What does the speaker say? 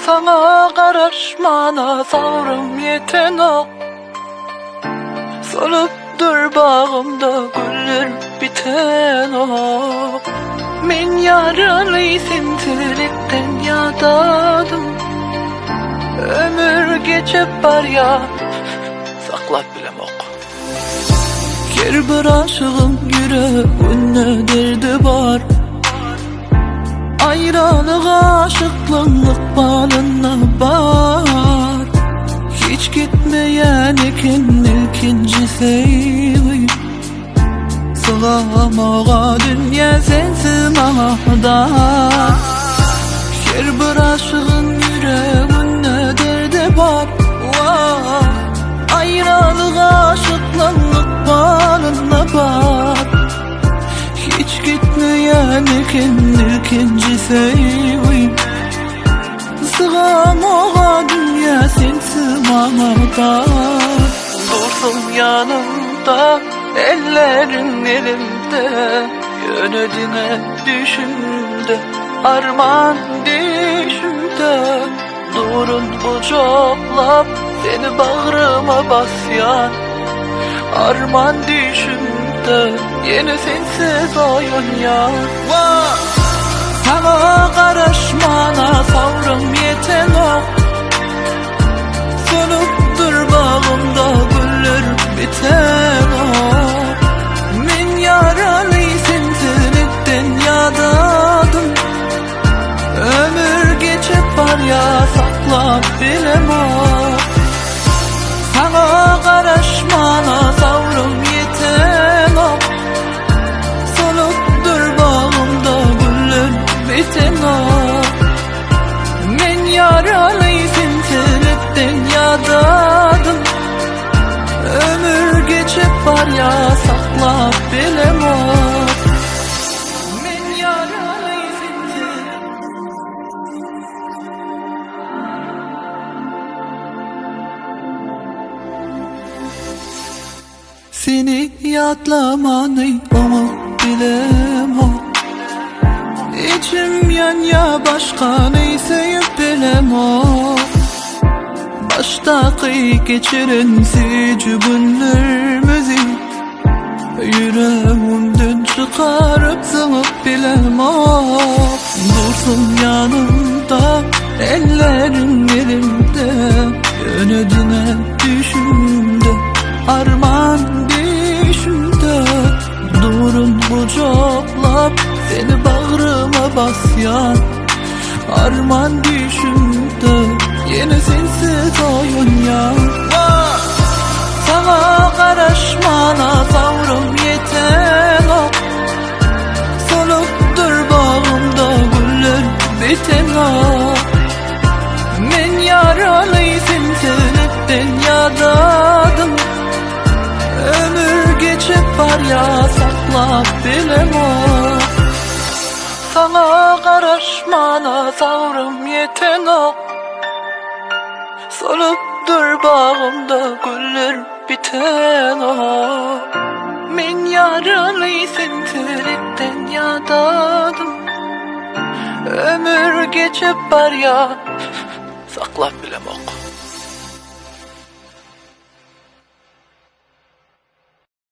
Sana karışmana savrım yeten ok. Solup bağımda güller biten ok. Men yaralı sintilikten yadadım. Ömür geçip var ya, saklap bilem ok. Ker bir aşığım yüreğinde derdi var. Ayrılık aşıklık balına var. Hiç gitmeyen ikinci sevgi. Sığamağa dünya sensin ağdan. Her bir aşığın yüreğinde derdi var. Ayrılık aşıklık balına var. Hiç gitmeyen ikinci sevgi. Sığamağa dünya sensin ağdan. Dursun yanımda, ellerin elimde, yönedine düşümde, arman düşümde. Durun kucaklap, seni bağrıma basyan, arman düşümde, yeni sensiz oyun ya. Sana karışmana savrım yeten ok. Solup bağımda güller biten ok. Men yaralı sintilikten yadadım. Ömür geçip var ya, saklap bilem ok. Sana karışmana savrım yeten ok. Solup bağımda güller biten ok. Men yaralı sintilikten yadadım. Ömür geçip var ya, saklap bilem ok. Men yaralı seni yadlamanı umut bilem ok. İçim ya başka neyse bilem ok. Baştaki geçiren cübünlerimizi yüreğimden çıkarıp zılıp bilem ok. Dursun yanımda, ellerin elimde, yönedine düşümde, arman düşümde. Durun kucaklap, seni bağrıma basyan, arman düşümde, yeni sensiz oyun ya. Sana karışmana savrım yeten ok. Solup bağımda güller biten ok. Men yaralı sintilikten yadadım. Ömür geçip var ya, saklap bilem ok. Sana karışmana savrım yeten ok. Solup bağımda güller biten ok. Men yaralı sintilikten yadadım. Ömür geçip var ya, saklap bilem ok.